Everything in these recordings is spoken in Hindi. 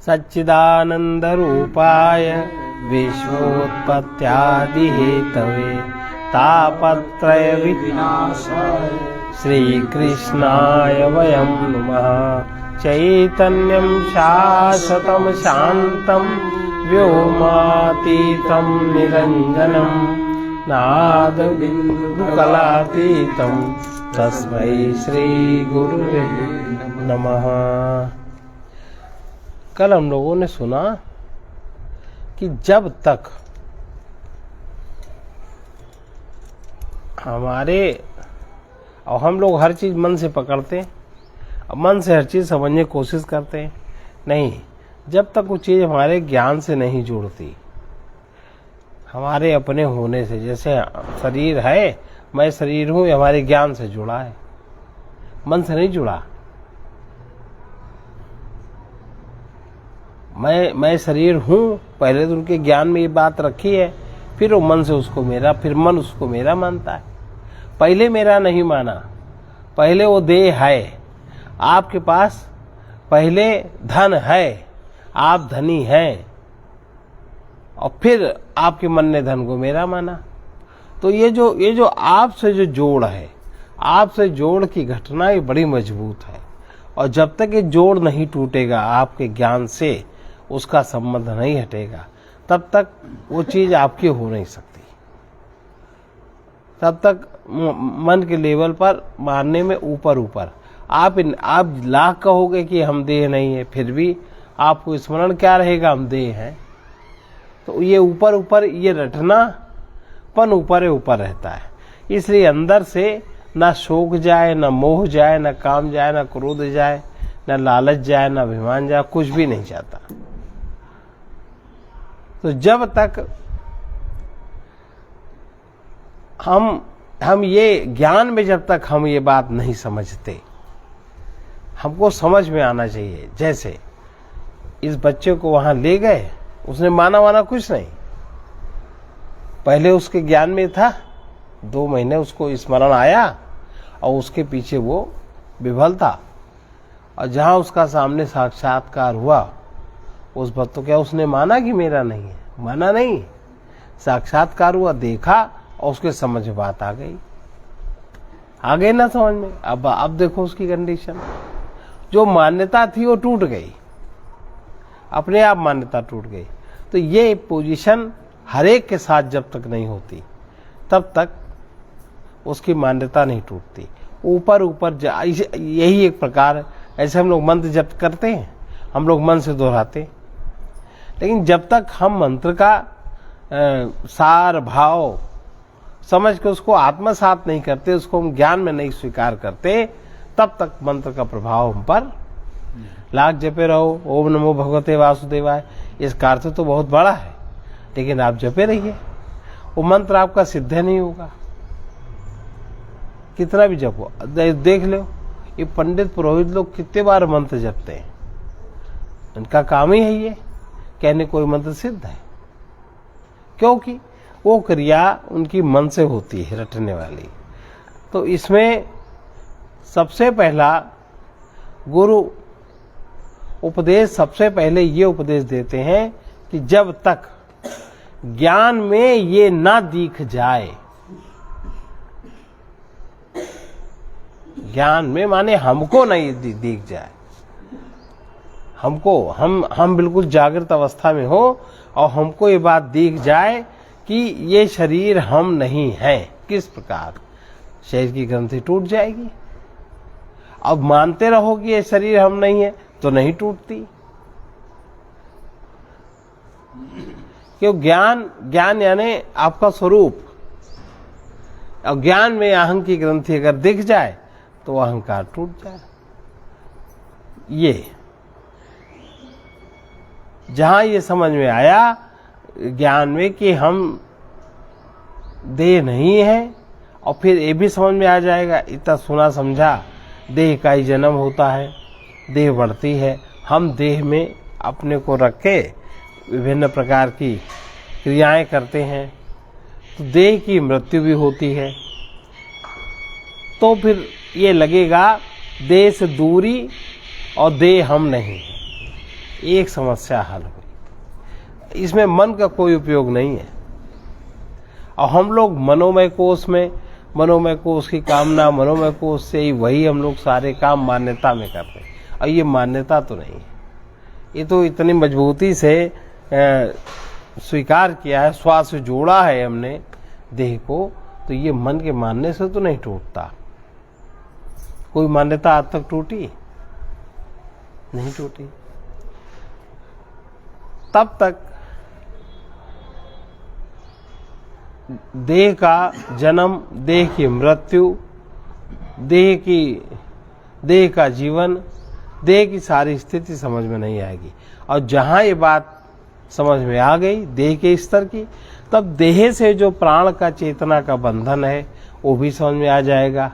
सच्चिदानंदरूपाय विश्वोत्पत्त्यादिहेतवे तापत्रय विनाशाय श्रीकृष्णाय वयं नमः। चैतन्यं शाश्वतं शान्तं व्योमातीतं निरञ्जनं नादबिन्दुकलातीतं तस्मै श्री गुरुवे नमः। कल हम लोगों ने सुना कि जब तक हमारे और हम लोग हर चीज मन से पकड़ते हैं, मन से हर चीज समझने की कोशिश करते हैं, नहीं, जब तक वो चीज हमारे ज्ञान से नहीं जुड़ती, हमारे अपने होने से, जैसे शरीर है, मैं शरीर हूं, ये हमारे ज्ञान से जुड़ा है, मन से नहीं जुड़ा। मैं शरीर हूं, पहले तो उनके ज्ञान में ये बात रखी है, फिर वो मन से उसको मेरा, फिर मन उसको मेरा मानता है। पहले मेरा नहीं माना, पहले वो देह है, आपके पास पहले धन है, आप धनी हैं, और फिर आपके मन ने धन को मेरा माना। तो ये जो आपसे जो जोड़ है, आपसे जोड़ की घटना ये बड़ी मजबूत है, और जब तक ये जोड़ नहीं टूटेगा आपके ज्ञान से, उसका संबंध नहीं हटेगा, तब तक वो चीज आपकी हो नहीं सकती। तब तक मन के लेवल पर मानने में ऊपर आप लाख कहोगे कि हम देह नहीं है, फिर भी आपको स्मरण क्या रहेगा, हम देह हैं। तो ये ऊपर ये रटनापन ऊपर रहता है। इसलिए अंदर से ना शोक जाए, ना मोह जाए, ना काम जाए, ना क्रोध जाए, ना लालच जाए, ना अभिमान जाए, कुछ भी नहीं जाता। तो जब तक हम ये ज्ञान में, जब तक हम ये बात नहीं समझते, हमको समझ में आना चाहिए। जैसे इस बच्चे को वहां ले गए, उसने माना कुछ नहीं, पहले उसके ज्ञान में था, 2 महीने उसको स्मरण आया और उसके पीछे वो विफल था, और जहां उसका सामने साक्षात्कार हुआ, उस वक्त तो क्या उसने माना कि मेरा नहीं है? माना नहीं, साक्षात्कार हुआ, देखा, और उसके समझ में बात आ गई ना समझ में। अब देखो उसकी कंडीशन, जो मान्यता थी वो टूट गई, अपने आप मान्यता टूट गई। तो ये पोजीशन हर एक के साथ जब तक नहीं होती, तब तक उसकी मान्यता नहीं टूटती। ऊपर यही एक प्रकार है। ऐसे हम लोग मंत्र जप करते हैं, हम लोग मन से दोहराते हैं, लेकिन जब तक हम मंत्र का सार भाव समझ के उसको आत्मसात नहीं करते, उसको हम ज्ञान में नहीं स्वीकार करते, तब तक मंत्र का प्रभाव हम पर लाख जपे रहो, ओम नमो भगवते वासुदेवाय, इसका अर्थ तो बहुत बड़ा है, लेकिन आप जपे रहिए, वो मंत्र आपका सिद्ध नहीं होगा, कितना भी जपो। देख लो, ये पंडित पुरोहित लोग कितने बार मंत्र जपते हैं, उनका काम ही है ये कहने कोई मंत्र सिद्ध है, क्योंकि वो क्रिया उनकी मन से होती है, रटने वाली। तो इसमें सबसे पहला गुरु उपदेश, सबसे पहले ये उपदेश देते हैं कि जब तक ज्ञान में ये ना दिख जाए, ज्ञान में माने हमको नहीं दिख जाए, हमको हम बिल्कुल जागृत अवस्था में हो और हमको ये बात दिख जाए कि ये शरीर हम नहीं है, किस प्रकार शरीर की ग्रंथि टूट जाएगी। अब मानते रहो कि ये शरीर हम नहीं है तो नहीं टूटती, क्यों? ज्ञान यानी आपका स्वरूप, और ज्ञान में अहं की ग्रंथि अगर दिख जाए तो अहंकार टूट जाए। ये जहां ये समझ में आया ज्ञान में कि हम देह नहीं है, और फिर ये भी समझ में आ जाएगा, इतना सुना समझा, देह का ही जन्म होता है, देह बढ़ती है, हम देह में अपने को रख के विभिन्न प्रकार की क्रियाएं करते हैं, तो देह की मृत्यु भी होती है। तो फिर ये लगेगा देह से दूरी और देह हम नहीं है, एक समस्या हल हुई। इसमें मन का कोई उपयोग नहीं है। और हम लोग मनोमय कोष की कामना, मनोमय कोष से ही वही हम लोग सारे काम मान्यता में कर रहे हैं। और ये मान्यता तो नहीं है, ये तो इतनी मजबूती से स्वीकार किया है, श्वास से जोड़ा है हमने देह को, तो ये मन के मानने से तो नहीं टूटता। कोई मान्यता आज तक टूटी नहीं टूटी। तब तक देह का जन्म, देह की मृत्यु, देह का जीवन, देह की सारी स्थिति समझ में नहीं आएगी। और जहां ये बात समझ में आ गई देह के स्तर की, तब देह से जो प्राण का चेतना का बंधन है वो भी समझ में आ जाएगा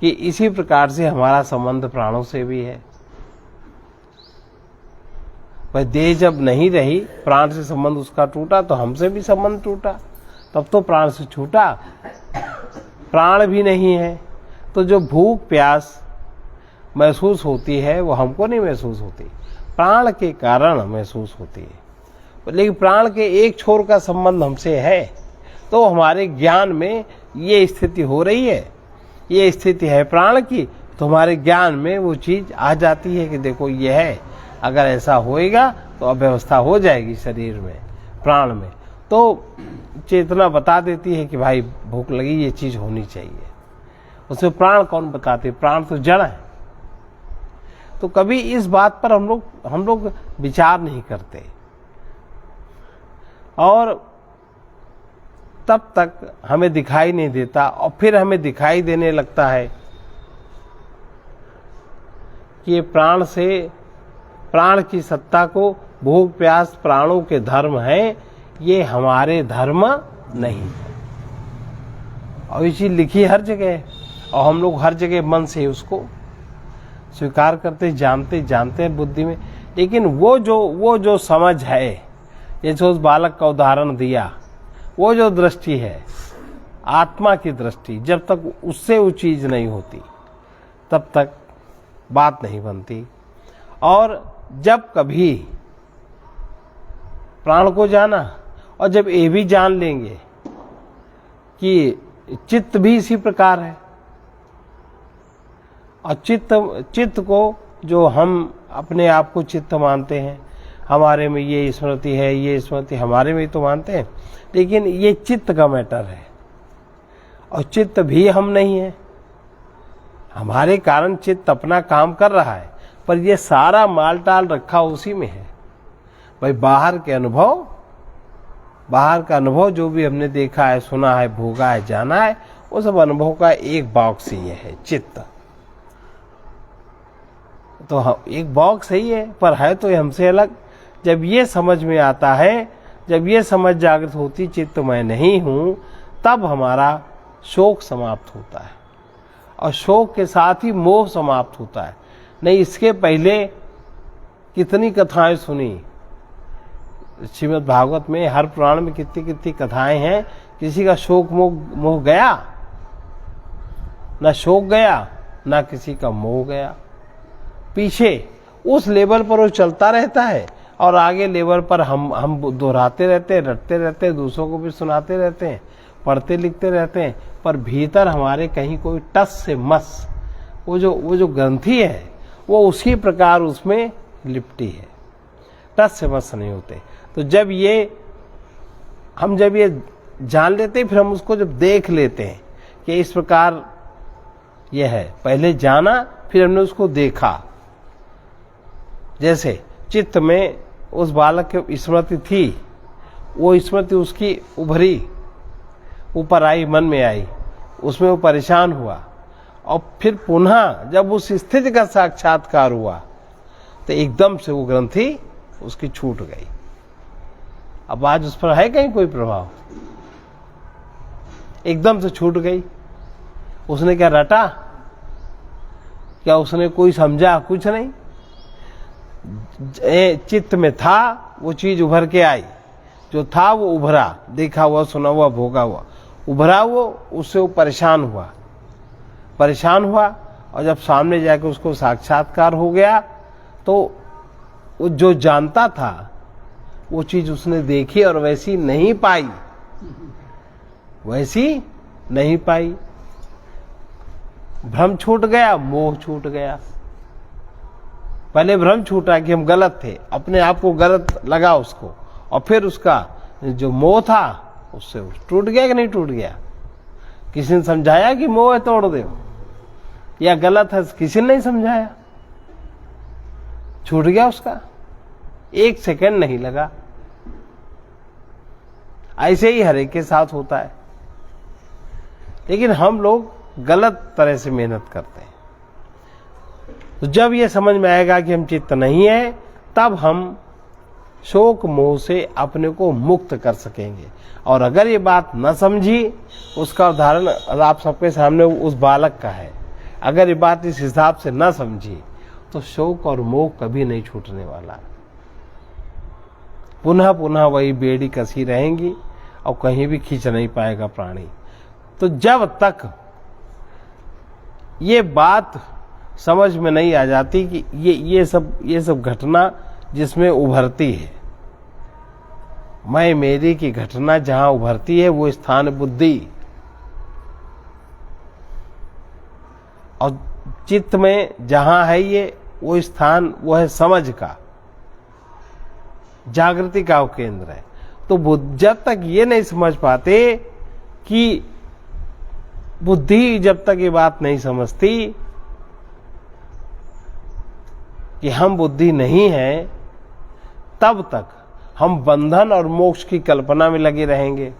कि इसी प्रकार से हमारा संबंध प्राणों से भी है। भाई देह जब नहीं रही, प्राण से संबंध उसका टूटा, तो हमसे भी संबंध टूटा, तब तो प्राण से छूटा। प्राण भी नहीं है तो जो भूख प्यास महसूस होती है वो हमको नहीं महसूस होती, प्राण के कारण महसूस होती है। लेकिन प्राण के एक छोर का संबंध हमसे है, तो हमारे ज्ञान में ये स्थिति हो रही है, ये स्थिति है प्राण की, तो हमारे ज्ञान में वो चीज आ जाती है कि देखो ये है, अगर ऐसा होएगा तो अव्यवस्था हो जाएगी शरीर में, प्राण में। तो चेतना बता देती है कि भाई भूख लगी, ये चीज होनी चाहिए। उसमें प्राण कौन बताते? प्राण तो जड़ है। तो कभी इस बात पर हम लोग विचार नहीं करते, और तब तक हमें दिखाई नहीं देता, और फिर हमें दिखाई देने लगता है कि ये प्राण की सत्ता को भूख प्यास प्राणों के धर्म है, ये हमारे धर्म नहीं। और ये चीज लिखी हर जगह, और हम लोग हर जगह मन से उसको स्वीकार करते, जानते हैं बुद्धि में। लेकिन वो जो समझ है, जैसे उस बालक का उदाहरण दिया, वो जो दृष्टि है आत्मा की दृष्टि, जब तक उससे वो चीज नहीं होती तब तक बात नहीं बनती। और जब कभी प्राण को जाना, और जब ये भी जान लेंगे कि चित्त भी इसी प्रकार है, और चित्त को जो हम अपने आप को चित्त मानते हैं, हमारे में ये स्मृति है, ये स्मृति हमारे में तो मानते हैं, लेकिन ये चित्त का मैटर है, और चित्त भी हम नहीं है। हमारे कारण चित्त अपना काम कर रहा है, पर ये सारा माल टाल रखा उसी में है। भाई बाहर का अनुभव जो भी हमने देखा है, सुना है, भोगा है, जाना है, वो सब अनुभव का एक बॉक्स ही है चित्त। तो एक बॉक्स ही है, पर है तो हमसे अलग। जब ये समझ में आता है, जब ये समझ जागृत होती चित्त मैं नहीं हूं, तब हमारा शोक समाप्त होता है, और शोक के साथ ही मोह समाप्त होता है। नहीं, इसके पहले कितनी कथाएं सुनी श्रीमद् भागवत में, हर पुराण में कितनी कथाएं हैं। किसी का शोक मोह गया? ना शोक गया, ना किसी का मोह गया। पीछे उस लेवल पर वो चलता रहता है, और आगे लेवल पर हम दोहराते रहते हैं, रटते रहते हैं, दूसरों को भी सुनाते रहते हैं, पढ़ते लिखते रहते हैं, पर भीतर हमारे कहीं कोई टस से मस वो जो ग्रंथि है वो उसी प्रकार उसमें लिपटी है, टस से मस नहीं होते। तो जब हम ये जान लेते हैं, फिर हम उसको जब देख लेते हैं कि इस प्रकार ये है, पहले जाना फिर हमने उसको देखा। जैसे चित्त में उस बालक की स्मृति थी, वो स्मृति उसकी उभरी, ऊपर आई, मन में आई, उसमें वो परेशान हुआ, और फिर पुनः जब उस स्थिति का साक्षात्कार हुआ तो एकदम से वो ग्रंथि उसकी छूट गई। अब आज उस पर है कहीं कोई प्रभाव? एकदम से छूट गई। उसने क्या रटा? क्या उसने कोई समझा? कुछ नहीं। चित्त में था, वो चीज उभर के आई, जो था वो उभरा, देखा हुआ, सुना हुआ, भोगा हुआ, उभरा वो, उससे वो परेशान हुआ, और जब सामने जाके उसको साक्षात्कार हो गया तो वो जो जानता था वो चीज उसने देखी और वैसी नहीं पाई, वैसी नहीं पाई। भ्रम छूट गया, मोह छूट गया। पहले भ्रम छूटा कि हम गलत थे, अपने आप को गलत लगा उसको, और फिर उसका जो मोह था उससे टूट गया कि नहीं टूट गया? किसी ने समझाया कि मोह है तोड़ दो, या गलत है किसी ने नहीं समझाया, छूट गया उसका, 1 सेकंड नहीं लगा। ऐसे ही हर एक के साथ होता है, लेकिन हम लोग गलत तरह से मेहनत करते हैं। तो जब ये समझ में आएगा कि हम चित्त नहीं है, तब हम शोक मोह से अपने को मुक्त कर सकेंगे। और अगर ये बात न समझी, उसका उदाहरण आप सबके सामने उस बालक का है। अगर ये बात इस हिसाब से न समझी तो शोक और मोह कभी नहीं छूटने वाला, पुनः पुनः वही बेड़ी कसी रहेंगी और कहीं भी खींच नहीं पाएगा प्राणी। तो जब तक ये बात समझ में नहीं आ जाती कि ये सब घटना जिसमें उभरती है, मैं मेरी की घटना जहां उभरती है वो स्थान बुद्धि, और चित्त में जहां है ये वो स्थान वो है समझ का, जागृति का वो केंद्र है। तो जब तक ये नहीं समझ पाते कि बुद्धि जब तक ये बात नहीं समझती कि हम बुद्धि नहीं है, तब तक हम बंधन और मोक्ष की कल्पना में लगे रहेंगे।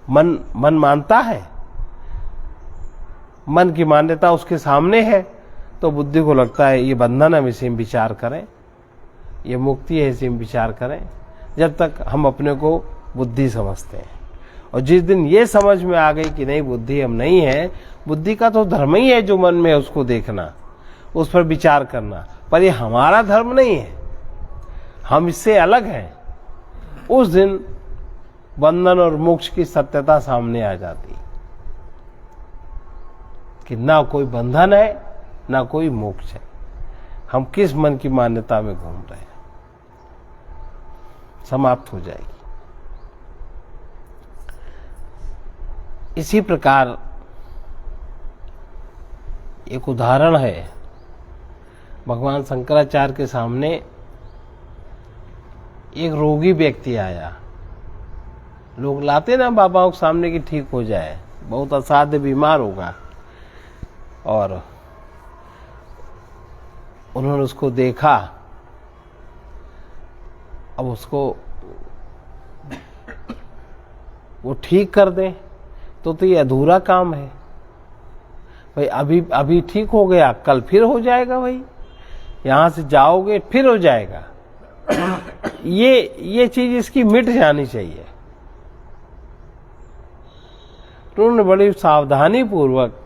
मन मानता है, मन की मान्यता उसके सामने है, तो बुद्धि को लगता है ये बंधन है, इसी में विचार करें, ये मुक्ति है, इसी में विचार करें, जब तक हम अपने को बुद्धि समझते हैं। और जिस दिन ये समझ में आ गई कि नहीं बुद्धि हम नहीं है, बुद्धि का तो धर्म ही है जो मन में है उसको देखना, उस पर विचार करना, पर ये हमारा धर्म नहीं है, हम इससे अलग हैं, उस दिन बंधन और मोक्ष की सत्यता सामने आ जाती कि ना कोई बंधन है ना कोई मोक्ष है, हम किस मन की मान्यता में घूम रहे हैं, समाप्त हो जाएगी। इसी प्रकार एक उदाहरण है, भगवान शंकराचार्य के सामने एक रोगी व्यक्ति आया। लोग लाते ना बाबाओं के सामने कि ठीक हो जाए, बहुत असाध्य बीमार होगा, और उन्होंने उसको देखा। अब उसको वो ठीक कर दे तो ये अधूरा काम है भाई। अभी ठीक हो गया, कल फिर हो जाएगा भाई, यहां से जाओगे फिर हो जाएगा। ये चीज इसकी मिट जानी चाहिए। तो उन्होंने बड़ी सावधानी पूर्वक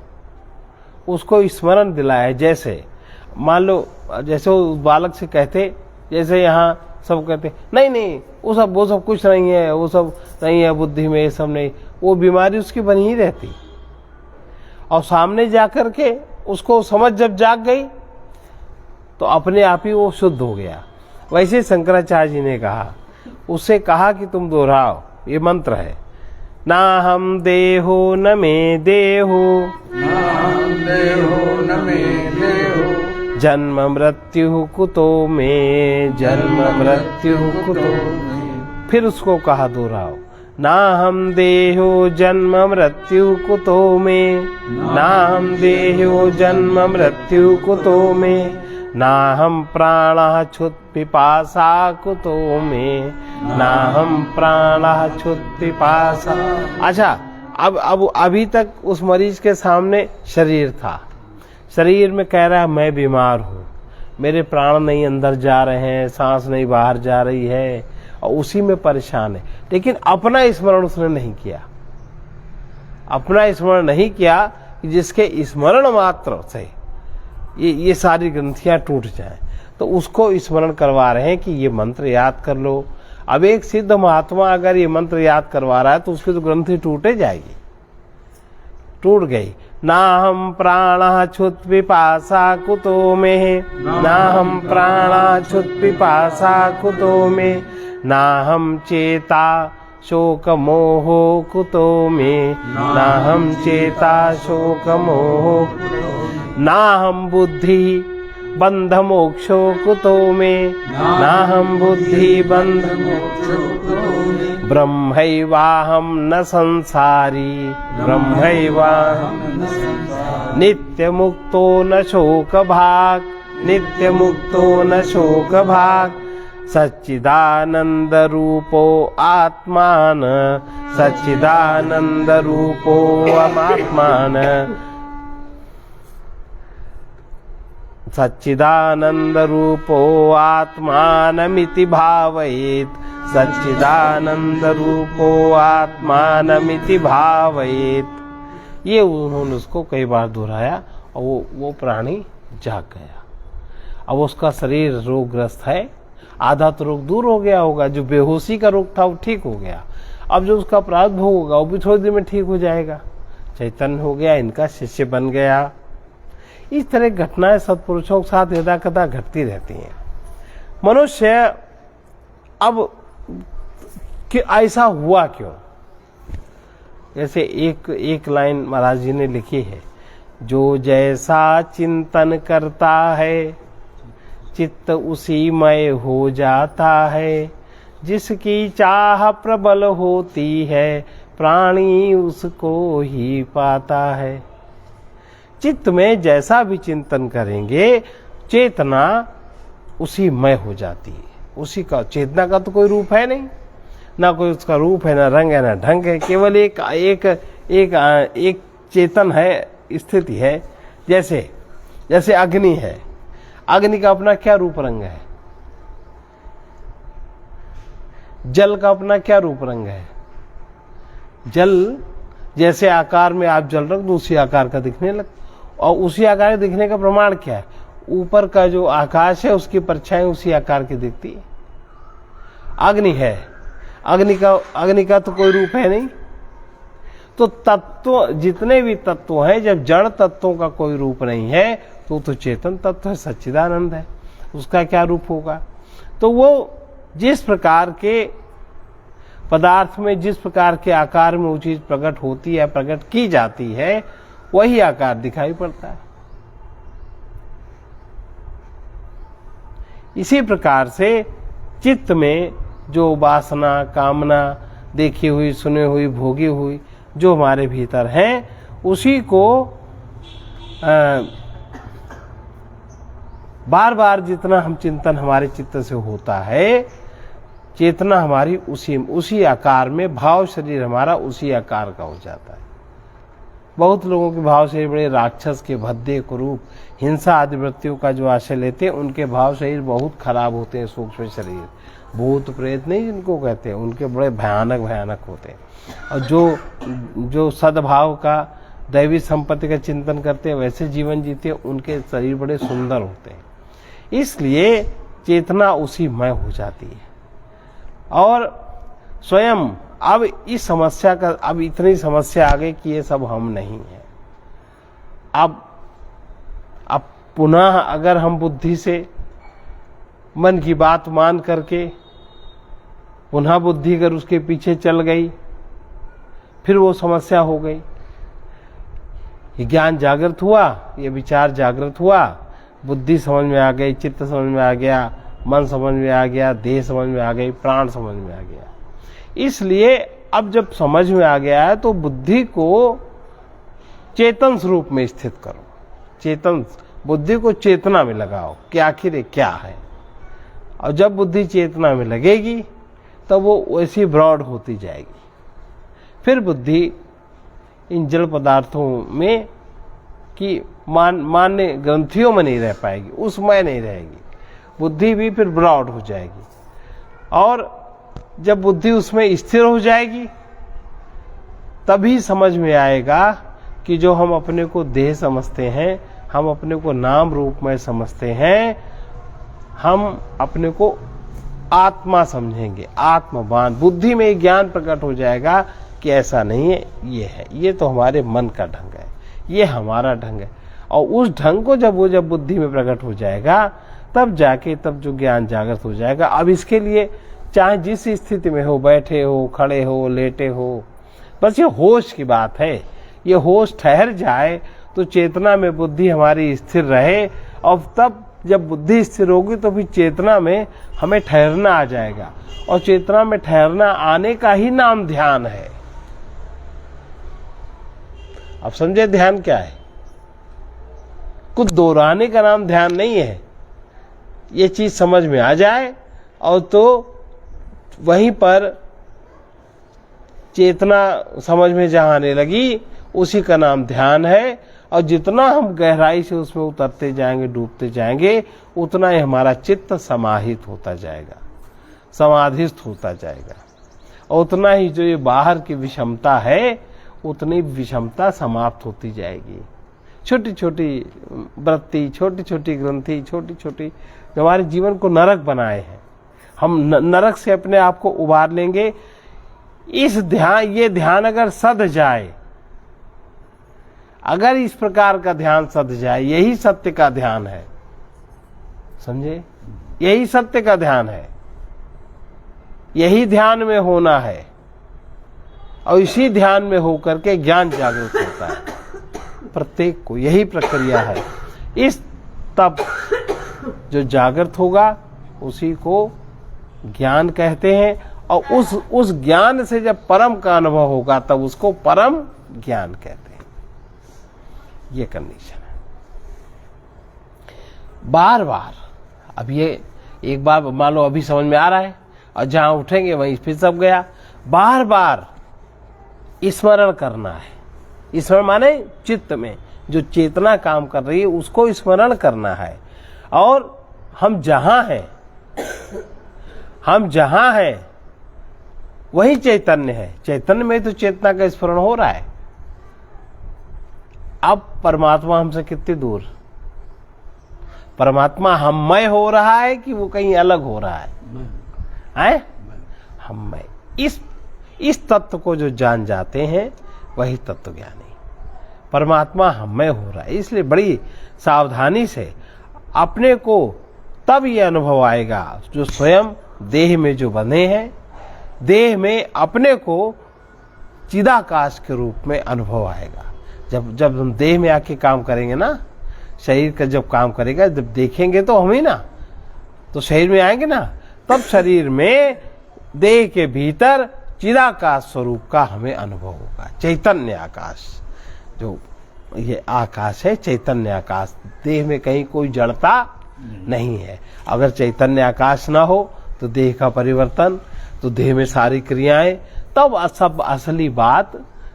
उसको स्मरण दिलाया। जैसे मान लो, जैसे उस बालक से कहते, जैसे यहाँ सब कहते नहीं वो सब कुछ नहीं है, वो सब नहीं है बुद्धि में, ये सब नहीं, वो बीमारी उसकी बनी ही रहती। और सामने जाकर के उसको समझ जब जाग गई तो अपने आप ही वो शुद्ध हो गया। वैसे शंकराचार्य जी ने कहा, उससे कहा कि तुम दोहराओ, ये मंत्र है, ना हम देहो न में देहो, जन्म मृत्यु कुतो में, जन्म मृत्यु कुतो में। फिर उसको कहा दोहराओ, ना हम देहो जन्म मृत्यु कुतो में, ना हम देहो जन्म मृत्यु कुतो में, ना हम प्राणः क्षुत् पिपासा कुतो में, ना हम प्राणः क्षुत् पिपासा। अच्छा, अब अभी तक उस मरीज के सामने शरीर था, शरीर में कह रहा है मैं बीमार हूँ, मेरे प्राण नहीं अंदर जा रहे हैं, सांस नहीं बाहर जा रही है, और उसी में परेशान है। लेकिन अपना स्मरण उसने नहीं किया, अपना स्मरण नहीं किया कि जिसके स्मरण मात्र से ये सारी ग्रंथियां टूट जाएं। तो उसको स्मरण करवा रहे हैं कि ये मंत्र याद कर लो। अब एक सिद्ध महात्मा अगर ये मंत्र याद करवा रहा है तो उसकी तो ग्रंथि टूटे जाएगी, टूट गई। नाहं प्राणाच्छुत्पिपासा कुतो मे, नाहं प्राणाच्छुत्पिपासा कुतो मे, नाहं चेता शोकमोहो कुतो मे, नाहं चेता शोकमोहो, नाहं बुद्धि बंधमोक्षो कुतो मे, नाहं बुद्धि बंधमोक्षो कुतो मे, ब्रह्मैवाहं न संसारी, ब्रह्मैवाहं न संसारी, नित्यमुक्तो न शोकभाक्, नित्यमुक्तो न शोकभाक्, सच्चिदानंद रूपो आत्मान, सच्चिदानंद रूपो आत्मान, सच्चिदानंद रूपो आत्मानमिति भावयेत्, सच्चिदानंद रूपो आत्मानमिति भावयेत्। ये उन्होंने उसको कई बार दोहराया और वो प्राणी जाग गया। अब उसका शरीर रोगग्रस्त है, आधा तो रोग दूर हो गया होगा, जो बेहोशी का रोग था वो ठीक हो गया। अब जो उसका प्रारब्ध भोग होगा वो भी थोड़ी देर में ठीक हो जाएगा। चैतन्य हो गया, इनका शिष्य बन गया। इस तरह घटनाएं सत्पुरुषों के साथ यदा कदा घटती रहती हैं। मनुष्य अब कि ऐसा हुआ क्यों? जैसे एक लाइन महाराज जी ने लिखी है, जो जैसा चिंतन करता है चित्त उसी मय हो जाता है, जिसकी चाह प्रबल होती है प्राणी उसको ही पाता है। चित्त में जैसा भी चिंतन करेंगे चेतना उसी मय हो जाती है। उसी का, चेतना का तो कोई रूप है नहीं, ना कोई उसका रूप है, ना रंग है, ना ढंग है, केवल एक चेतन है, स्थिति है। जैसे अग्नि है, अग्नि का अपना क्या रूप रंग है, जल का अपना क्या रूप रंग है। जल जैसे आकार में आप जल रख दो उसी आकार का दिखने लग, और उसी आकार के दिखने का प्रमाण क्या है? ऊपर का जो आकाश है उसकी परछाई उसी आकार की दिखती है। अग्नि है, अग्नि का तो कोई रूप है नहीं। तो तत्व, जितने भी तत्व हैं, जब जड़ तत्वों का कोई रूप नहीं है तो चेतन तत्व है, सच्चिदानंद है, उसका क्या रूप होगा? तो वो जिस प्रकार के पदार्थ में, जिस प्रकार के आकार में वो चीज प्रकट होती है, प्रकट की जाती है, वही आकार दिखाई पड़ता है। इसी प्रकार से चित्त में जो वासना, कामना, देखी हुई, सुनी हुई, भोगी हुई जो हमारे भीतर हैं, उसी को बार बार जितना हम चिंतन हमारे चित्त से होता है, चेतना हमारी उसी आकार में, भाव शरीर हमारा उसी आकार का हो जाता है। बहुत लोगों के भाव शरीर बड़े राक्षस के, भद्दे, कुरूप, हिंसा आदि वृत्तियों का जो आश्रय लेते हैं, उनके भाव शरीर बहुत खराब होते हैं। सूक्ष्म शरीर, भूत प्रेत नहीं जिनको कहते हैं, उनके बड़े भयानक होते हैं। और जो सद्भाव का, दैवी संपत्ति का चिंतन करते हैं, वैसे जीवन जीते हैं, उनके शरीर बड़े सुंदर होते हैं। इसलिए चेतना उसी मय हो जाती है। और स्वयं अब इस समस्या का, अब इतनी समस्या आ गई कि ये सब हम नहीं है। अब पुनः अगर हम बुद्धि से मन की बात मान करके पुनः बुद्धि अगर उसके पीछे चल गई, फिर वो समस्या हो गई। ये ज्ञान जागृत हुआ, ये विचार जागृत हुआ, बुद्धि समझ में आ गई, चित्त समझ में आ गया, मन समझ में आ गया, देह समझ में आ गई, प्राण समझ में आ गया। इसलिए अब जब समझ में आ गया है तो बुद्धि को चेतन स्वरूप में स्थित करो। चेतन बुद्धि को चेतना में लगाओ कि आखिर ये क्या है। और जब बुद्धि चेतना में लगेगी तब वो वैसी ब्रॉड होती जाएगी। फिर बुद्धि इन जड़ पदार्थों में की मान्य ग्रंथियों में नहीं रह पाएगी, उसमें नहीं रहेगी। बुद्धि भी फिर ब्रॉड हो जाएगी। और जब बुद्धि उसमें स्थिर हो जाएगी तभी समझ में आएगा कि जो हम अपने को देह समझते हैं, हम अपने को नाम रूप में समझते हैं, हम अपने को आत्मा समझेंगे, आत्मवान। बुद्धि में ज्ञान प्रकट हो जाएगा कि ऐसा नहीं है, ये है, ये तो हमारे मन का ढंग है, ये हमारा ढंग है। और उस ढंग को जब बुद्धि में प्रकट हो जाएगा तब जाके तब जो ज्ञान जागृत हो जाएगा। अब इसके लिए चाहे जिस स्थिति में हो, बैठे हो, खड़े हो, लेटे हो, बस ये होश की बात है। ये होश ठहर जाए तो चेतना में बुद्धि हमारी स्थिर रहे, और तब जब बुद्धि स्थिर होगी तो फिर चेतना में हमें ठहरना आ जाएगा, और चेतना में ठहरना आने का ही नाम ध्यान है। अब समझे ध्यान क्या है? कुछ दोहराने का नाम ध्यान नहीं है। ये चीज समझ में आ जाए और तो वहीं पर चेतना समझ में जहां आने लगी उसी का नाम ध्यान है। और जितना हम गहराई से उसमें उतरते जाएंगे, डूबते जाएंगे, उतना ही हमारा चित्त समाहित होता जाएगा, समाधिस्थ होता जाएगा, और उतना ही जो ये बाहर की विषमता है उतनी विषमता समाप्त होती जाएगी। छोटी छोटी वृत्ति, छोटी छोटी ग्रंथि, छोटी छोटी जो हमारे जीवन को नरक बनाए हैं, हम नरक से अपने आप को उबार लेंगे। ये ध्यान अगर सध जाए, अगर इस प्रकार का ध्यान सध जाए, यही सत्य का ध्यान है। समझे? यही सत्य का ध्यान है, यही ध्यान में होना है, और इसी ध्यान में होकर के ज्ञान जागृत होता है। प्रत्येक को यही प्रक्रिया है। इस तब जो जागृत होगा उसी को ज्ञान कहते हैं, और उस ज्ञान से जब परम का अनुभव होगा तब उसको परम ज्ञान कहते हैं। ये कंडीशन है। बार बार, अब ये एक बार मान लो अभी समझ में आ रहा है, और जहां उठेंगे वहीं फिर सब गया। बार बार स्मरण करना है। स्मरण माने चित्त में जो चेतना काम कर रही है उसको स्मरण करना है। और हम जहां हैं वही चैतन्य है। चैतन्य में तो चेतना का स्मरण हो रहा है। अब परमात्मा हमसे कितनी दूर? परमात्मा हममय हो रहा है कि वो कहीं अलग हो रहा है? हममय। इस तत्व को जो जान जाते हैं वही तत्व ज्ञानी। परमात्मा हममय हो रहा है, इसलिए बड़ी सावधानी से अपने को तब ये अनुभव आएगा जो स्वयं देह में जो बंधे हैं, देह में अपने को चिदाकाश के रूप में अनुभव आएगा। जब हम देह में आके काम करेंगे ना, शरीर का जब काम करेगा, जब देखेंगे तो हम ही ना, तो शरीर में आएंगे ना, तब शरीर में देह के भीतर चिदाकाश स्वरूप का हमें अनुभव होगा। चैतन्य आकाश, जो ये आकाश है, चैतन्य आकाश। देह में कहीं कोई जड़ता नहीं है। अगर चैतन्य आकाश ना हो तो देह का परिवर्तन, तो देह में सारी क्रियाएं, तब सब असली बात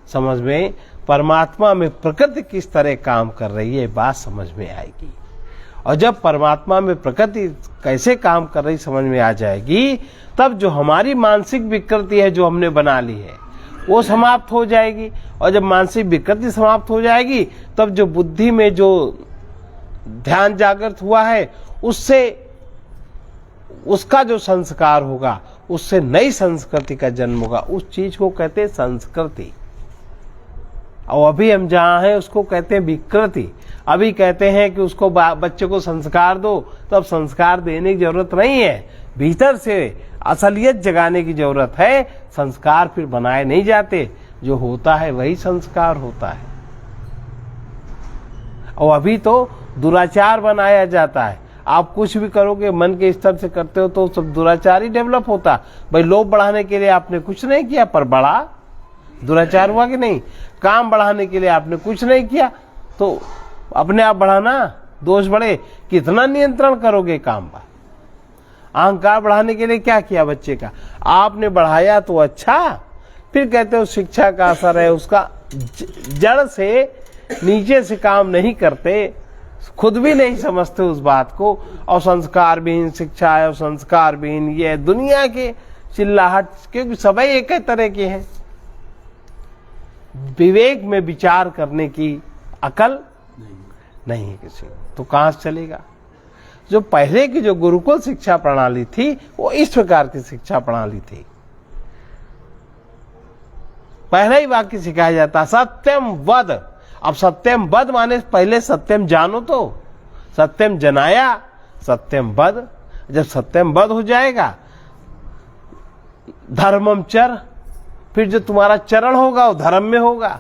समझ में, परमात्मा में प्रकृति किस तरह काम कर रही है बात समझ में आएगी। और जब परमात्मा में प्रकृति कैसे काम कर रही समझ में आ जाएगी, तब जो हमारी मानसिक विकृति है जो हमने बना ली है वो समाप्त हो जाएगी। और जब मानसिक विकृति समाप्त हो जाएगी तब जो बुद्धि में जो ध्यान जागृत हुआ है उससे उसका जो संस्कार होगा उससे नई संस्कृति का जन्म होगा। उस चीज को कहते हैं संस्कृति। और अभी हम जहां हैं उसको कहते हैं विकृति। अभी कहते हैं कि उसको बच्चे को संस्कार दो, तो अब संस्कार देने की जरूरत नहीं है, भीतर से असलियत जगाने की जरूरत है। संस्कार फिर बनाए नहीं जाते, जो होता है वही संस्कार होता है। और अभी तो दुराचार बनाया जाता है। आप कुछ भी करोगे मन के स्तर से करते हो तो सब दुराचार ही डेवलप होता। भाई लोभ बढ़ाने के लिए आपने कुछ नहीं किया पर बढ़ा, दुराचार हुआ कि नहीं? काम बढ़ाने के लिए आपने कुछ नहीं किया तो अपने आप बढ़ाना, दोष बढ़े, कितना नियंत्रण करोगे काम पर? अहंकार बढ़ाने के लिए क्या किया बच्चे का? आपने बढ़ाया तो अच्छा, फिर कहते हो शिक्षा का असर है, उसका जड़ से नीचे से काम नहीं करते, खुद भी नहीं समझते उस बात को। और संस्कार विहीन शिक्षा है और संस्कार विहीन ये दुनिया के चिल्लाहट, क्योंकि सभी एक ही तरह के हैं। विवेक में विचार करने की अकल नहीं है किसी को, तो कहां से चलेगा? जो पहले की जो गुरुकुल शिक्षा प्रणाली थी वो इस प्रकार की शिक्षा प्रणाली थी। पहला ही वाक्य सिखाया जाता सत्यम वद, अब सत्यम बद माने पहले सत्यम जानो, तो सत्यम जनाया सत्यम बद। जब सत्यम बद हो जाएगा, धर्मम चर, फिर जो तुम्हारा चरण होगा वो धर्म में होगा,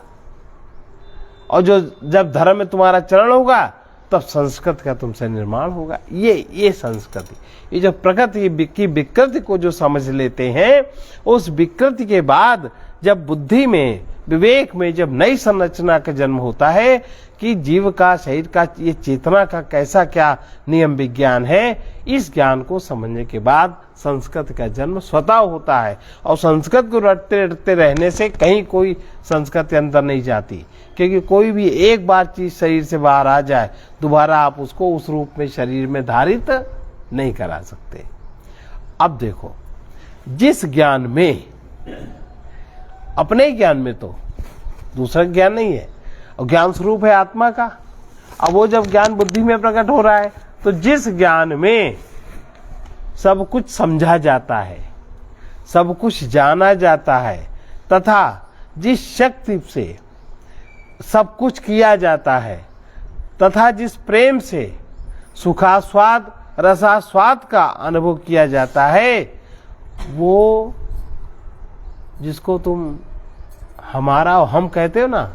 और जो जब धर्म में तुम्हारा चरण होगा तब संस्कृत का तुमसे निर्माण होगा। ये संस्कृति, ये जो प्रकृति की विकृति को जो समझ लेते हैं, उस विकृति के बाद जब बुद्धि में, विवेक में जब नई संरचना का जन्म होता है कि जीव का, शरीर का, ये चेतना का कैसा क्या नियम विज्ञान है, इस ज्ञान को समझने के बाद संस्कृत का जन्म स्वतः होता है। और संस्कृत को रटते रटते रहने से कहीं कोई संस्कृत के अंदर नहीं जाती, क्योंकि कोई भी एक बार चीज शरीर से बाहर आ जाए, दोबारा आप उसको उस रूप में शरीर में धारित नहीं करा सकते। अब देखो, जिस ज्ञान में, अपने ज्ञान में तो दूसरा ज्ञान नहीं है, और ज्ञान स्वरूप है आत्मा का। अब वो जब ज्ञान बुद्धि में प्रकट हो रहा है, तो जिस ज्ञान में सब कुछ समझा जाता है, सब कुछ जाना जाता है, तथा जिस शक्ति से सब कुछ किया जाता है, तथा जिस प्रेम से सुखास्वाद रसास्वाद का अनुभव किया जाता है, वो जिसको तुम हमारा हम कहते हो ना,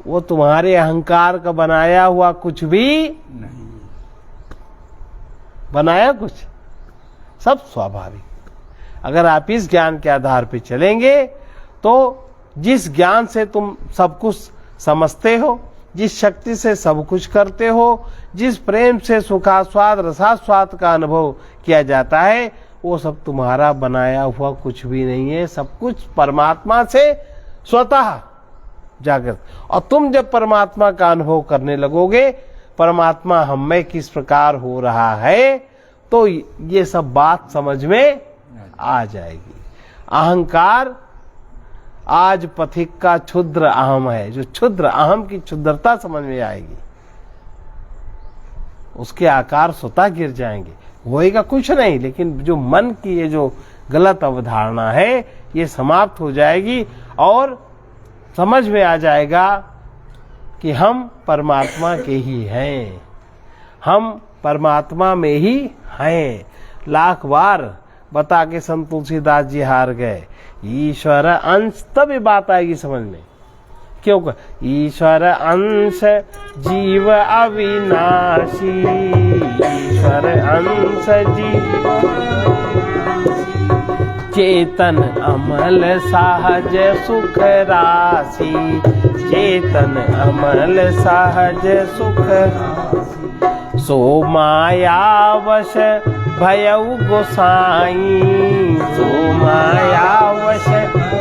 वो तुम्हारे अहंकार का बनाया हुआ कुछ भी नहीं। बनाया कुछ, सब स्वाभाविक। अगर आप इस ज्ञान के आधार पर चलेंगे तो जिस ज्ञान से तुम सब कुछ समझते हो, जिस शक्ति से सब कुछ करते हो, जिस प्रेम से सुखास्वाद रसास्वाद का अनुभव किया जाता है, वो सब तुम्हारा बनाया हुआ कुछ भी नहीं है। सब कुछ परमात्मा से स्वतः जागृत। और तुम जब परमात्मा का अनुभव करने लगोगे, परमात्मा हम में किस प्रकार हो रहा है, तो ये सब बात समझ में आ जाएगी। अहंकार आज पथिक का क्षुद्र अहम है, जो क्षुद्र अहम की क्षुद्रता समझ में आएगी, उसके आकार स्वतः गिर जाएंगे। होएगा कुछ नहीं, लेकिन जो मन की ये जो गलत अवधारणा है, ये समाप्त हो जाएगी और समझ में आ जाएगा कि हम परमात्मा के ही हैं, हम परमात्मा में ही हैं। लाख बार बता के संत तुलसीदास जी हार गए। ईश्वर अंश, तब ये बात आएगी समझ में। क्यों? ईश्वर अंश जीव अविनाशी, ईश्वर अंश जीव चेतन अमल सहज सुख राशि, चेतन अमल सहज सुख राशि। सो मायावश भयउ गोसाई, सो मायावश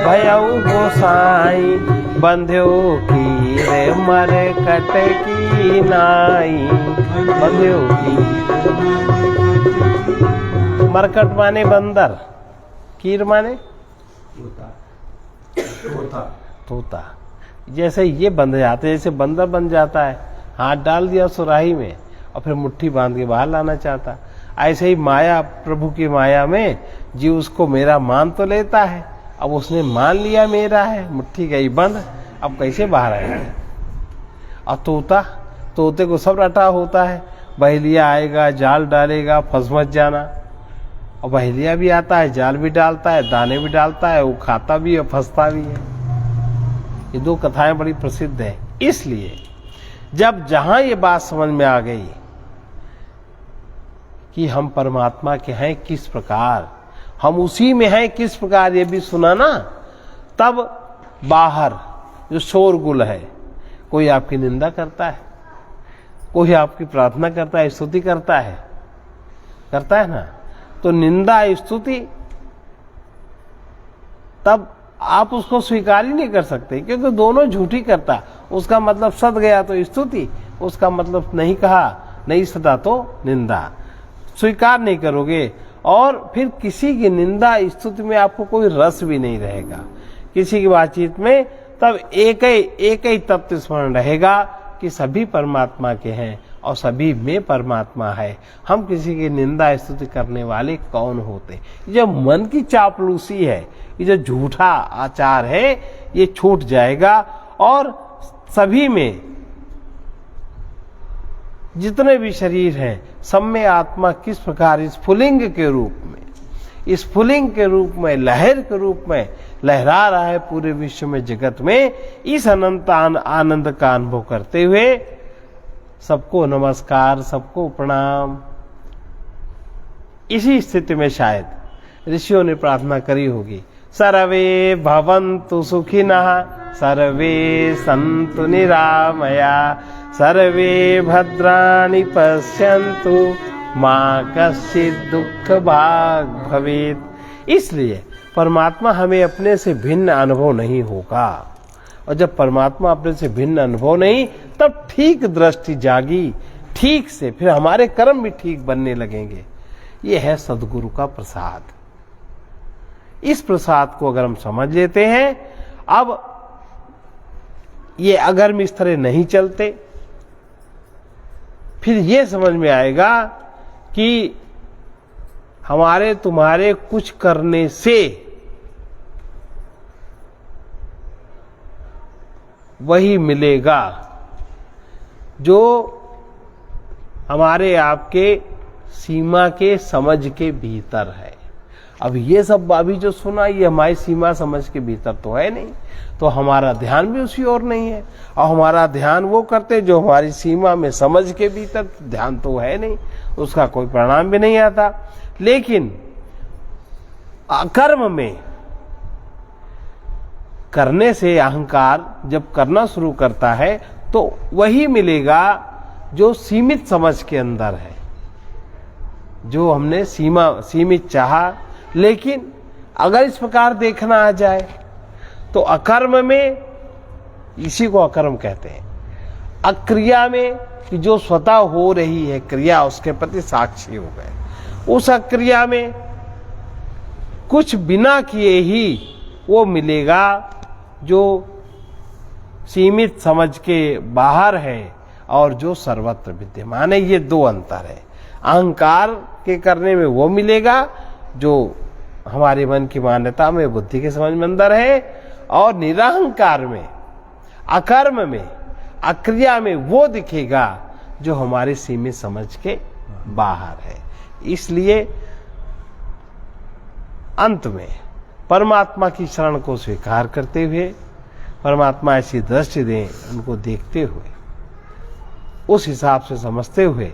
भयउ गोसाई। बंध्यो कीर मर कट की नाई, बंध्यो की मरकट माने बंदर, कीर माने तोता। जैसे ये बंध जाते, जैसे बंदर बन जाता है, हाथ डाल दिया सुराही में और फिर मुट्ठी बांध के बाहर लाना चाहता, ऐसे ही माया, प्रभु की माया में जीव उसको मेरा मान तो लेता है, अब उसने मान लिया मेरा है, मुट्ठी गई बंद, अब कैसे बाहर आएगा। और तोता, तोते को सब रटा होता है, बहेलिया आएगा, जाल डालेगा, फंस मत जाना। और बहेलिया भी आता है, जाल भी डालता है, दाने भी डालता है, वो खाता भी है, फंसता भी है। ये दो कथाएं बड़ी प्रसिद्ध है। इसलिए जब जहां ये बात समझ में आ गई कि हम परमात्मा के हैं किस प्रकार, हम उसी में हैं किस प्रकार, ये भी सुना ना, तब बाहर जो शोरगुल है, कोई आपकी निंदा करता है, कोई आपकी प्रार्थना करता है, स्तुति करता है ना, तो निंदा स्तुति, तब आप उसको स्वीकार ही नहीं कर सकते, क्योंकि दोनों झूठी करता। उसका मतलब सद गया तो स्तुति, उसका मतलब नहीं कहा, नहीं सदा तो निंदा, स्वीकार नहीं करोगे। और फिर किसी की निंदा स्तुति में आपको कोई रस भी नहीं रहेगा, किसी की बातचीत में। तब एक ही तत्व स्मरण रहेगा कि सभी परमात्मा के हैं और सभी में परमात्मा है। हम किसी की निंदा स्तुति करने वाले कौन होते? जो मन की चापलूसी है, ये जो झूठा आचार है, ये छूट जाएगा और सभी में जितने भी शरीर हैं, सब में आत्मा किस प्रकार इस स्फुलिंग के रूप में, इस स्फुलिंग के रूप में, लहर के रूप में लहरा रहा है पूरे विश्व में, जगत में, इस अनंत आनंद का अनुभव करते हुए सबको नमस्कार, सबको प्रणाम। इसी स्थिति में शायद ऋषियों ने प्रार्थना करी होगी, सर्वे भवन्तु सुखिनः, सर्वे सन्तु निरामया, सर्वे भद्राणि पश्यन्तु, मां कश्चित् दुःख भाग् भवेत्। इसलिए परमात्मा हमें अपने से भिन्न अनुभव नहीं होगा, और जब परमात्मा अपने से भिन्न अनुभव नहीं, तब ठीक दृष्टि जागी, ठीक से फिर हमारे कर्म भी ठीक बनने लगेंगे। ये है सद्गुरु का प्रसाद। इस प्रसाद को अगर हम समझ लेते हैं, अब ये अगर इस तरह नहीं चलते, फिर ये समझ में आएगा कि हमारे तुम्हारे कुछ करने से वही मिलेगा जो हमारे आपके सीमा के समझ के भीतर है। अब ये सब अभी जो सुना, ये हमारी सीमा समझ के भीतर तो है नहीं, तो हमारा ध्यान भी उसी ओर नहीं है, और हमारा ध्यान वो करते जो हमारी सीमा में समझ के भीतर ध्यान तो है नहीं, उसका कोई परिणाम भी नहीं आता। लेकिन अकर्म में करने से अहंकार जब करना शुरू करता है, तो वही मिलेगा जो सीमित समझ के अंदर है, जो हमने सीमित चाहा। लेकिन अगर इस प्रकार देखना आ जाए तो अकर्म में, इसी को अकर्म कहते हैं, अक्रिया में कि जो स्वतः हो रही है क्रिया, उसके प्रति साक्षी हो गए, उस अक्रिया में कुछ बिना किए ही वो मिलेगा जो सीमित समझ के बाहर है और जो सर्वत्र विद्यमान है। ये दो अंतर है। अहंकार के करने में वो मिलेगा जो हमारे मन की मान्यता में, बुद्धि के समझ में अंदर है, और निरहंकार में, अकर्म में, अक्रिया में वो दिखेगा जो हमारे सीमित समझ के बाहर है। इसलिए अंत में परमात्मा की शरण को स्वीकार करते हुए, परमात्मा ऐसी दृष्टि दें, उनको देखते हुए, उस हिसाब से समझते हुए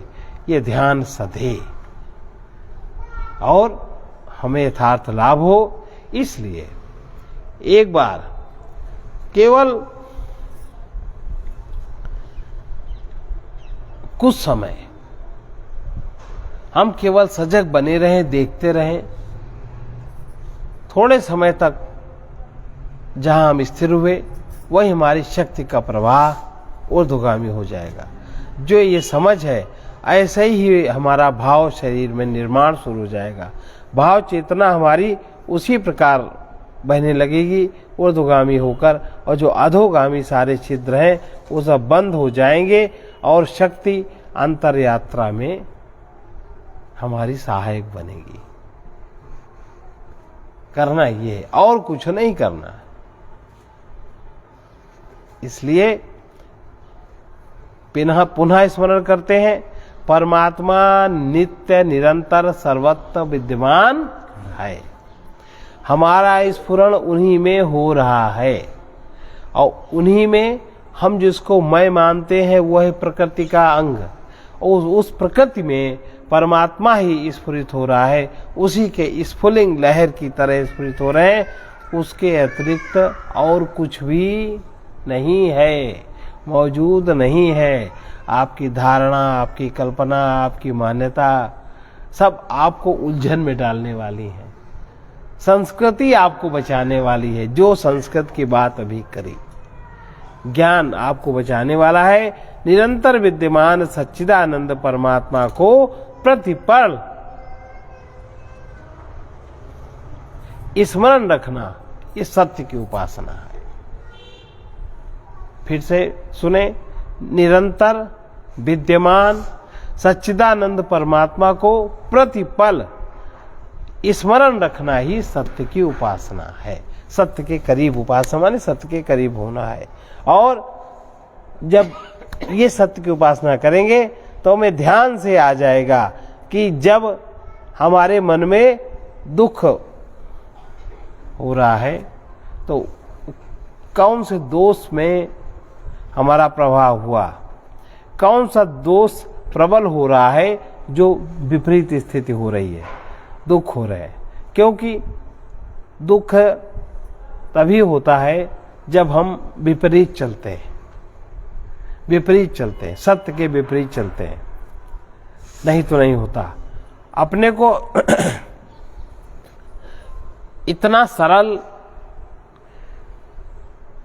ये ध्यान सधे और हमें यथार्थ लाभ हो। इसलिए एक बार केवल कुछ समय हम केवल सजग बने रहें, देखते रहें। थोड़े समय तक जहां हम स्थिर हुए, वही हमारी शक्ति का प्रवाह ऊर्ध्वगामी हो जाएगा। जो ये समझ है, ऐसे ही हमारा भाव शरीर में निर्माण शुरू हो जाएगा। भाव चेतना हमारी उसी प्रकार बहने लगेगी ऊर्ध्वगामी होकर, और जो अधोगामी सारे छिद्र हैं वो सब बंद हो जाएंगे, और शक्ति अंतर यात्रा में हमारी सहायक बनेगी। करना ये है, और कुछ नहीं करना। इसलिए पुनः स्मरण करते हैं, परमात्मा नित्य निरंतर सर्वत्र विद्यमान है। हमारा स्फुरण उन्हीं में हो रहा है, और उन्हीं में हम जिसको मैं मानते हैं वह है प्रकृति का अंग, और उस प्रकृति में परमात्मा ही स्फुरित हो रहा है। उसी के स्फुलिंग लहर की तरह स्फुरित हो रहे हैं, उसके अतिरिक्त और कुछ भी नहीं है, मौजूद नहीं है। आपकी धारणा, आपकी कल्पना, आपकी मान्यता सब आपको उलझन में डालने वाली है। संस्कृति आपको बचाने वाली है, जो संस्कृत की बात अभी करी। ज्ञान आपको बचाने वाला है। निरंतर विद्यमान सच्चिदानंद परमात्मा को प्रतिपल स्मरण रखना, ये सत्य की उपासना है। फिर से सुने, निरंतर विद्यमान सच्चिदानंद परमात्मा को प्रतिपल स्मरण रखना ही सत्य की उपासना है। सत्य के करीब उपासना माने सत्य के करीब होना है। और जब ये सत्य की उपासना करेंगे तो हमें ध्यान से आ जाएगा कि जब हमारे मन में दुख हो रहा है तो कौन से दोष में हमारा प्रभाव हुआ, कौन सा दोष प्रबल हो रहा है जो विपरीत स्थिति हो रही है, दुख हो रहा है। क्योंकि दुख तभी होता है जब हम विपरीत चलते हैं, सत्य के विपरीत चलते हैं, नहीं तो नहीं होता। अपने को इतना सरल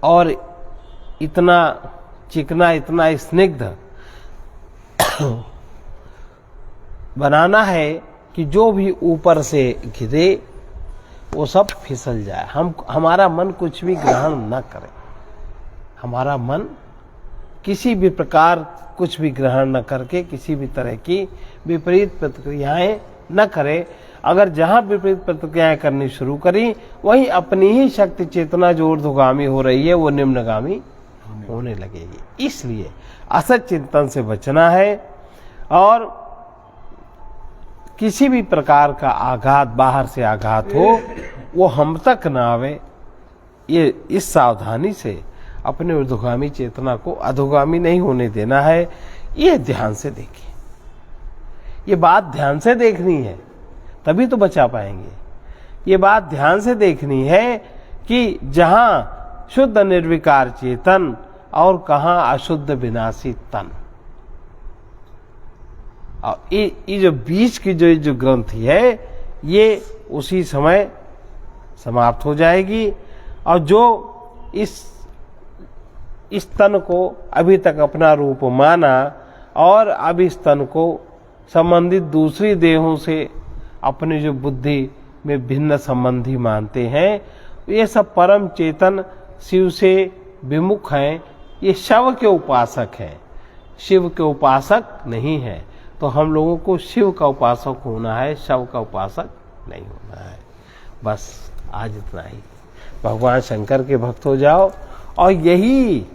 और इतना चिकना, इतना स्निग्ध बनाना है कि जो भी ऊपर से गिरे वो सब फिसल जाए। हमारा मन कुछ भी ग्रहण न करे, हमारा मन किसी भी प्रकार कुछ भी ग्रहण न करके किसी भी तरह की विपरीत प्रतिक्रियाएं न करे। अगर जहां विपरीत प्रतिक्रियाएं करनी शुरू करी वहीं अपनी ही शक्ति चेतना जो ऊर्ध्वगामी हो रही है वो निम्नगामी होने लगेगी। इसलिए असत चिंतन से बचना है और किसी भी प्रकार का आघात, बाहर से आघात हो, वो हम तक ना आवे। ये इस सावधानी से अपने ऊर्ध्वगामी चेतना को अधोगामी नहीं होने देना है। ये ध्यान से देखिए, ये बात ध्यान से देखनी है, तभी तो बचा पाएंगे। ये बात ध्यान से देखनी है कि जहां शुद्ध निर्विकार चेतन और कहां अशुद्ध विनाशी तन। और ये जो बीच की जो ग्रंथि है ये उसी समय समाप्त हो जाएगी। और जो इस तन को अभी तक अपना रूप माना और अब इस तन को संबंधित दूसरी देहों से अपने जो बुद्धि में भिन्न संबंधी मानते हैं, ये सब परम चेतन शिव से विमुख हैं। ये शव के उपासक हैं, शिव के उपासक नहीं है। तो हम लोगों को शिव का उपासक होना है, शव का उपासक नहीं होना है। बस आज इतना ही। भगवान शंकर के भक्त हो जाओ। और यही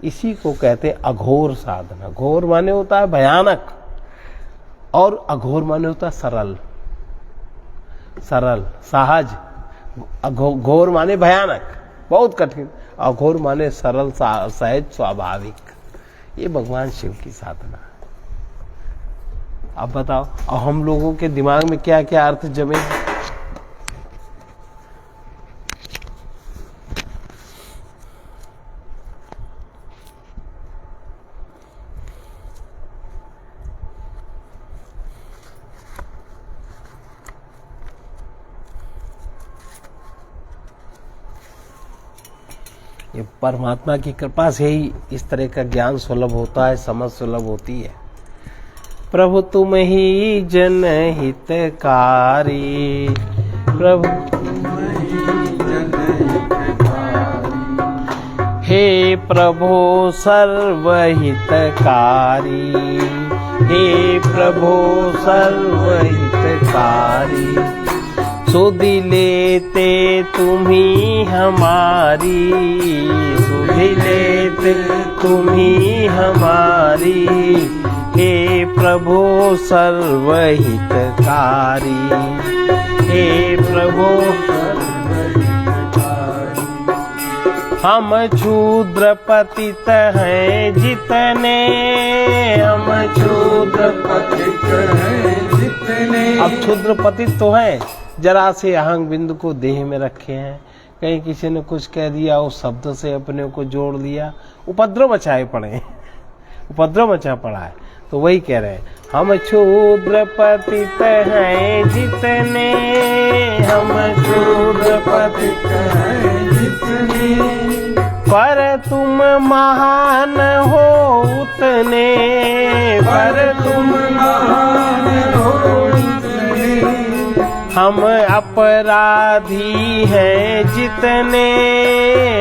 इसी को कहते हैं अघोर साधना। घोर माने होता है भयानक और अघोर माने होता है सरल, सहज। घोर माने भयानक, बहुत कठिन। अघोर माने सरल, सहज, स्वाभाविक। ये भगवान शिव की साधना है। अब बताओ, और हम लोगों के दिमाग में क्या क्या अर्थ जमे। ये परमात्मा की कृपा से ही इस तरह का ज्ञान सुलभ होता है, समझ सुलभ होती है। प्रभु तुम ही जन हितकारी, प्रभु हे प्रभु सर्वहितकारी, हे प्रभु सर्वहितकारी। सुधि लेते तुम्ही हमारी, सुधि लेते तुम्ही हमारी। हे प्रभु सर्वहितकारी, हे प्रभु सर्वहितकारी। हम क्षुद्र पतित हैं जितने, हम क्षुद्र पतित हैं जितने। अब क्षुद्र पतित तो हैं, जरा से अहंग बिंदु को देह में रखे हैं। कहीं किसी ने कुछ कह दिया, उस शब्द से अपने को जोड़ लिया, उपद्रव मचाए पड़े, उपद्रव मचा पड़ा है। तो वही कह रहे हैं, हम क्षुद्र पतित हैं जितने, हम क्षुद्र पतित हैं जितने। पर तुम महान हो उतने, पर तुम महान हो उतने। हम अपराधी हैं जितने,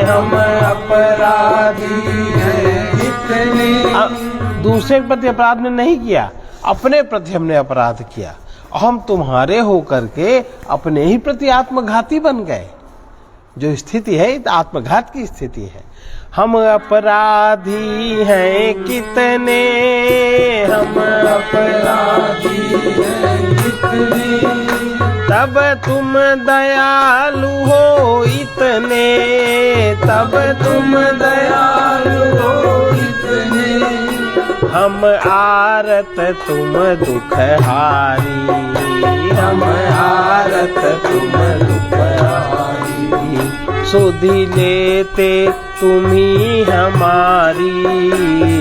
हम अपराधी हैं जितने। दूसरे के प्रति अपराध ने नहीं किया, अपने प्रति हमने अपराध किया। हम तुम्हारे होकर के अपने ही प्रति आत्मघाती बन गए। जो स्थिति है आत्मघात की स्थिति है। हम अपराधी हैं कितने, हम अपराधी हैं कितने, तब तुम दयालु हो इतने, तब तुम दयालु हो इतने, हम आरत तुम दुखहारी, हम आरत तुम दुखहारी, सुधि लेते तुम्ही हमारी,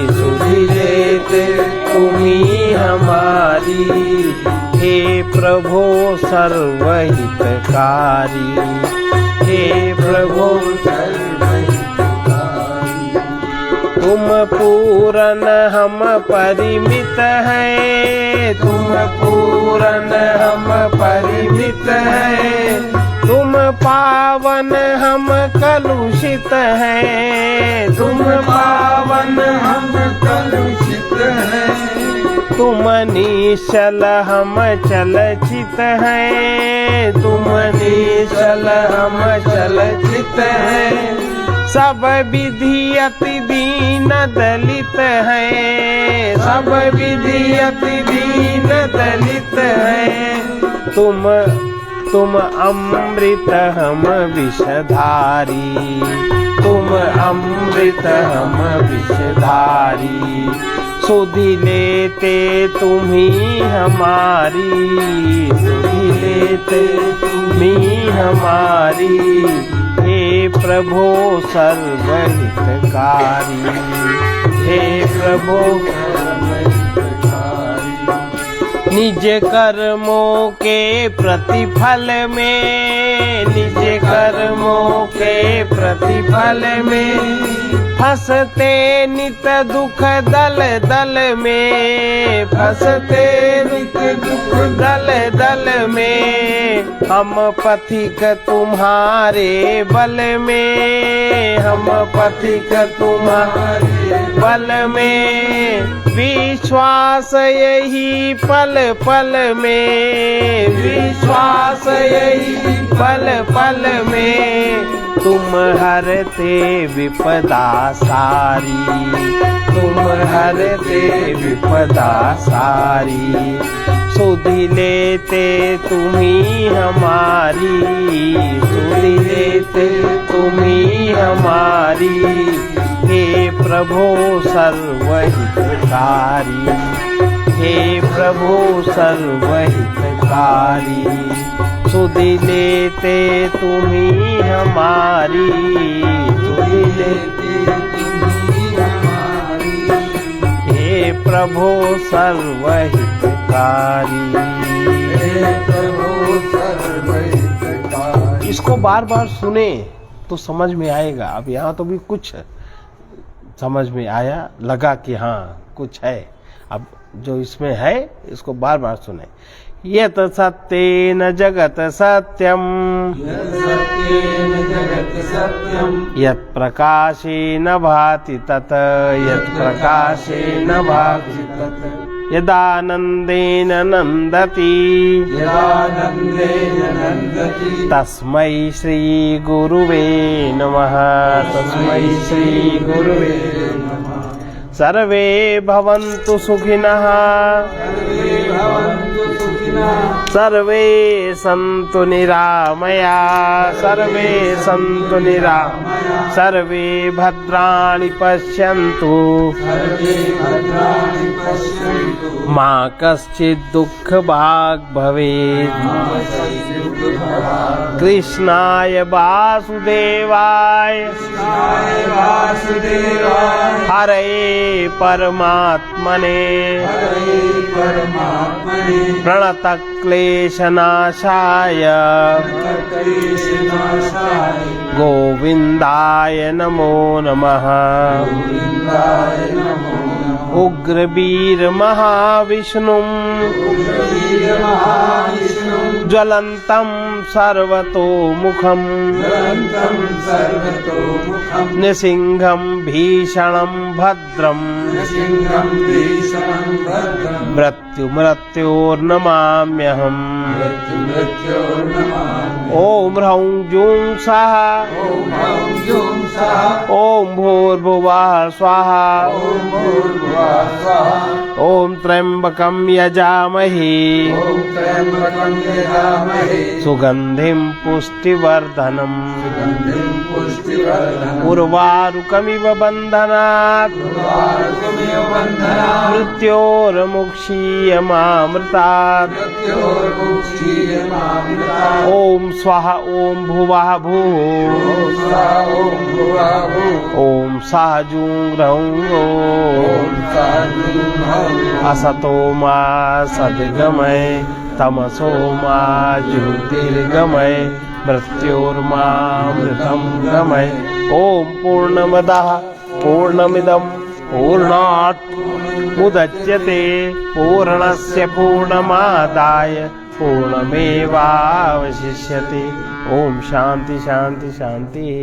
सुधि लेते तुम्ही हमारी, हे प्रभो सर्वहितकारी, हे प्रभो सर्वहितकारी, तुम पूरन हम परिमित हैं, तुम पूरन हम परिमित हैं, तुम पावन हम कलुषित हैं, तुम पावन हम कलुषित हैं, तुम निश्चल हम चलचित हैं, तुम निश्चल हम चलचित हैं, सब विधि अति दीन दलित हैं, सब विधि अति दीन दलित हैं, तुम अमृत हम विषधारी, तुम अमृत हम विषधारी, सुधि लेते तुम्ही हमारी, सुधि लेते तुम्ही हमारी, हे प्रभो सर्वहितकारी, हे प्रभो निज कर्मों के प्रतिफल में, निज कर्मों के प्रतिफल में, फंसते नित दुख दल दल में, फंसते नित दुख दल दल में, हम पथिक तुम्हारे बल में, हम पथिक तुम्हारे बल में, विश्वास यही पल पल में, विश्वास यही पल पल में, तुम हरते विपदा सारी, तुम हरते विपदा सारी, सुधि लेते तुम्ही हमारी, सुधि लेते तुम्ही हमारी, हे प्रभो सर्वहितकारी, हे प्रभो सर्वहितकारी, सुधि लेते तुम्ही हमारी, सुधि लेते तुम्ही हमारी, हे प्रभो सर्वहितकारी, हे प्रभो सर्वहितकारी। इसको बार बार सुने तो समझ में आएगा। अब यहाँ तो भी कुछ समझ में आया, लगा कि हाँ कुछ है। अब जो इसमें है इसको बार बार सुने। यत सत्येन जगत सत्यम, यत् प्रकाशेन भाति तत्, यत् प्रकाशेन भाति तत्, यदानन्देन नन्दति, यदानन्देन नन्दति, तस्मै श्री गुरुवे नमः, तस्मै श्री गुरुवे नमः। सर्वे भवन्तु सुखिनः, सर्वे सन्तु निरामया, सर्वे सन्तु निरामया, सर्वे भद्राणि पश्यन्तु, मा कश्चित् दुःखभाग् भवेत्। कृष्णाय वासुदेवाय, हरे परमात्मने, प्रणतक्लेशनाशाय गोविन्दाय नमो नमः। उग्रवीर महाविष्णुं ज्वलन्तं सर्वतोमुखं नृसिंहं भीषणं भद्रं मृत्युर्नमाम्यहम् ॐ ह्रौं जूं स्वाहा ॐ भूर्भुवः स्वाहा ॐ त्र्यम्बकं यजामहे सुगन्धिं पुष्टिवर्धनम् उर्वारुकमिव बन्धनात् मृत्योर्मुक्षीयमामृतात् ॐ स्वाहा ॐ भुवः भूः ॐ सः जूं ह्रौं असतो मा सद्गमय तमसो मा ज्योतिर्गमय मृत्योर्मामृतं गमय ॐ पूर्णमदः पूर्णमिदं पूर्णात् मुदच्यते पूर्णस्य पूर्णमादाय पूर्णमेवावशिष्यते। ॐ शान्ति शान्ति शान्तिः।